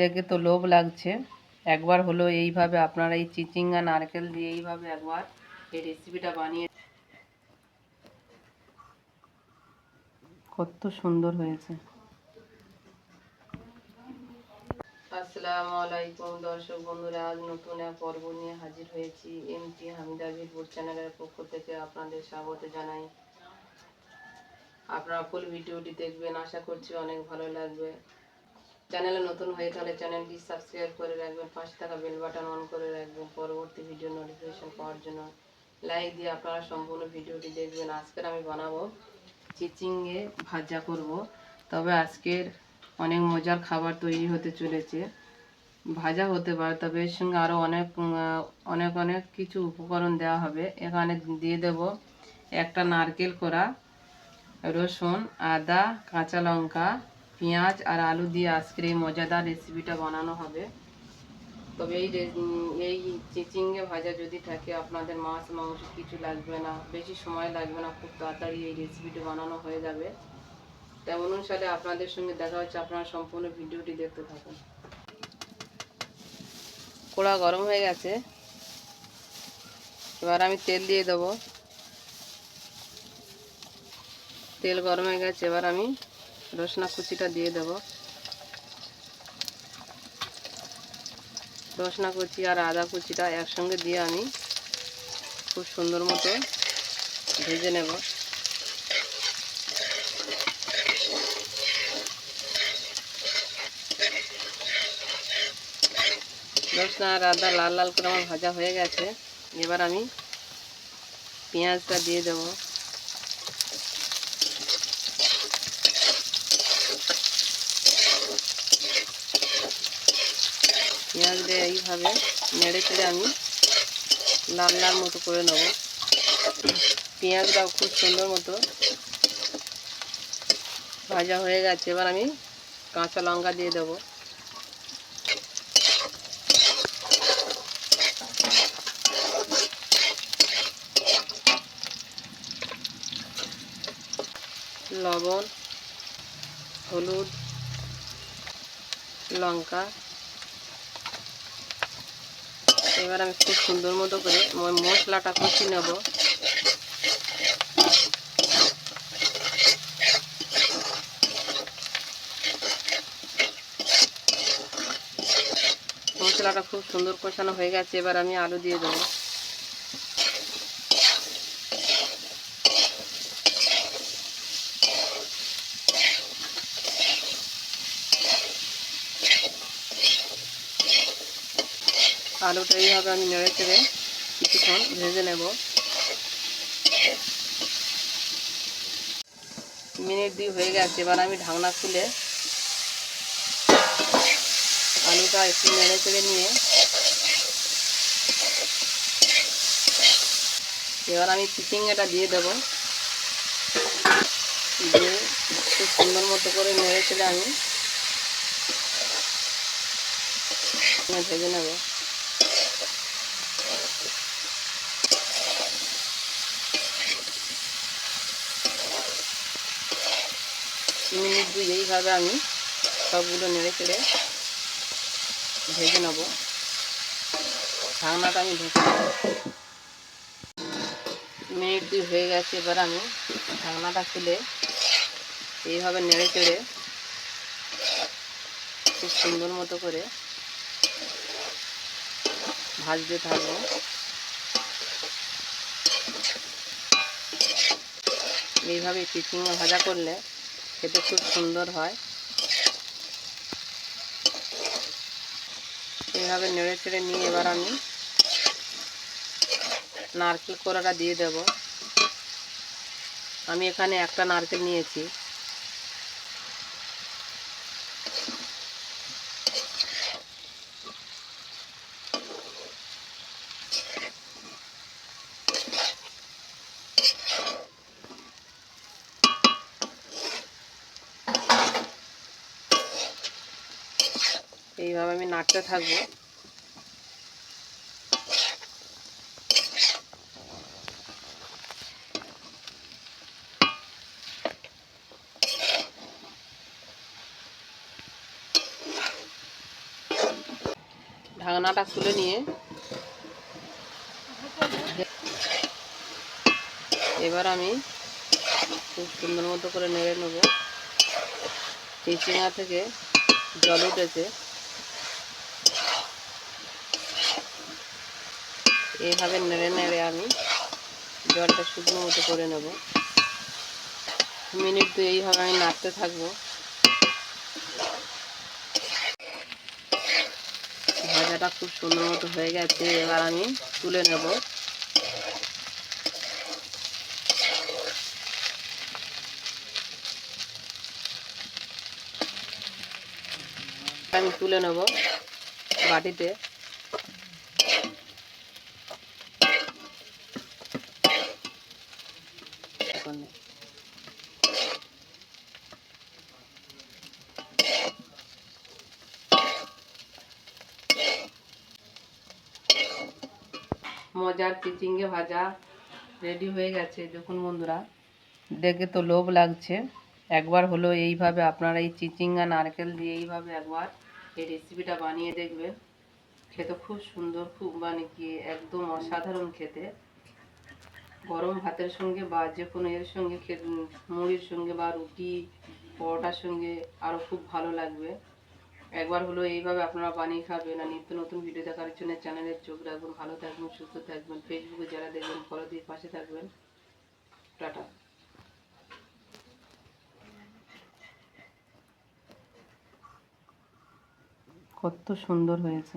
দেখে তো লোভ লাগছে। একবার হলো এইভাবে আপনারা এই চিচিঙ্গা নারকেল দিয়ে এইভাবে একবার এই রেসিপিটা বানিয়ে, কত সুন্দর হয়েছে। আসসালামু আলাইকুম দর্শক বন্ধুরা, আজ নতুন এক পর্ব নিয়ে হাজির হয়েছি। এমটি হামিদা ভিটফুড চ্যানেলের পক্ষ থেকে আপনাদের স্বাগত জানাই। আপনারা ফুল ভিডিওটি দেখবেন, আশা করছি অনেক ভালো লাগবে। চ্যানেলে নতুন হয়ে থাকলে চ্যানেলটি সাবস্ক্রাইব করে রাখবেন, পাশে থাকা বেল বাটন অন করে রাখবেন পরবর্তী ভিডিও নোটিফিকেশন পাওয়ার জন্য। লাইক দিয়ে আপনারা সম্পূর্ণ ভিডিওটি দেখবেন। আজকের আমি বানাবো চিচিঙ্গে ভাজা করব। তবে আজকের অনেক মজার খাবার তৈরি হতে চলেছে। ভাজা হতে পারে, তবে এর সঙ্গে আরও অনেক অনেক কিছু উপকরণ দেওয়া হবে। এখানে দিয়ে দেব একটা নারকেল কোড়া, রসুন, আদা, কাঁচা লঙ্কা, পেঁয়াজ আর আলু দিয়ে আজকের এই মজাদার রেসিপিটা বানানো হবে। তবে এই চিচিঙ্গে ভাজা যদি থাকে, আপনাদের মাছ মাংস কিছু লাগবে না, বেশি সময় লাগবে না, খুব তাড়াতাড়ি এই রেসিপিটা বানানো হয়ে যাবে। তেমন অনুসারে আপনাদের সঙ্গে দেখা হচ্ছে, আপনারা সম্পূর্ণ ভিডিওটি দেখতে থাকুন। কড়া গরম হয়ে গেছে, এবার আমি তেল দিয়ে দেবো। তেল গরম হয়ে গেছে, এবার আমি রসুন কুচিটা দিয়ে দেবো। রসুন কুচি আর আদা কুচিটা একসঙ্গে দিয়ে আমি খুব সুন্দর মতো ভেজে নেব। রসুন আর আদা লাল লাল করে আমার ভাজা হয়ে গেছে। এবার আমি পেঁয়াজটা দিয়ে দেব। পেঁয়াজ দিয়ে এইভাবে নেড়ে চেড়ে আমি লাল লাল মতো করে নেব। পেঁয়াজটাও খুব সুন্দর মতো ভাজা হয়ে গেছে। এবার আমি কাঁচা লঙ্কা দিয়ে দেব। লবণ, হলুদ, লঙ্কা। এবার আমি খুব সুন্দর মতো করে মশলাটা কষিয়ে নেব। মশলাটা খুব সুন্দর কষানো হয়ে গেছে, এবার আমি আলু দিয়ে দেবো। আলুটা এইভাবে আমি নেড়ে চেড়ে কিছুক্ষণ ভেজে নেব। মিনিট 2 হয়ে গেছে, এবার আমি ঢাকনা খুলে আলুটা একটু নেড়ে চেড়ে নিয়ে এবার আমি চিচিঙ্গাটা দিয়ে দেবো। দিয়ে খুব সুন্দর মতো করে নেড়ে চেড়ে আমি ভেজে নেব। মিনিট 2 এইভাবে আমি সবগুলো নেড়ে চেড়ে ভেজে নেব। ঢাকনাটা আমি ঢেকে দেব। মিনিট 2 হয়ে গেছে, এবার আমি ঢাকনাটা খুলে এইভাবে নেড়ে চেড়ে খুব সুন্দর মতো করে ভাজতে থাকবো। এইভাবে চিচিঙ্গা ভাজা করলে খেতে খুব সুন্দর হয়। এইভাবে নেড়ে চেড়ে নিয়ে এবার আমি নারকেল কোড়াটা দিয়ে দেব। আমি এখানে একটা নারকেল নিয়েছি। এইভাবে আমি নাড়তে থাকবো। ঢাকনাটা খুলে নিয়ে এবার আমি খুব সুন্দর মতো করে নেড়ে নেব। চিচিঙ্গা থেকে জল উঠেছে, এইভাবে নেড়ে নেড়ে আমি জলটা শুকনো মতো করে নেব। মিনিট 2 এইভাবে আমি নাড়তে থাকবো। ভাজাটা খুব সুন্দর মতো হয়ে গেছে, এবার আমি তুলে নেব। আমি তুলে নেব বাটিতে। মজার চিচিঙ্গে ভাজা রেডি হয়ে গেছে। দেখুন বন্ধুরা, দেখে তো লোভ লাগছে। একবার হলো এইভাবে আপনারা এই চিচিঙ্গা নারকেল দিয়ে এইভাবে একবার এই রেসিপিটা বানিয়ে দেখবেন। খেতে খুব সুন্দর, খুব মানে কি একদম অসাধারণ খেতে। গরম ভাতের সঙ্গে বা যে কোনো এর সঙ্গে মুড়ির সঙ্গে বা রুটি পরোটার সঙ্গে আরও খুব ভালো লাগবে। একবার হলো এইভাবে আপনারা বানিয়ে খাবেন। আর নিত্য নতুন ভিডিও দেখার জন্য চ্যানেলের চোখ রাখবেন। ভালো থাকবেন, সুস্থ থাকবেন। ফেসবুকে যারা দেখবেন ফলো দিয়ে পাশে থাকবেন। টাটা। কত সুন্দর হয়েছে।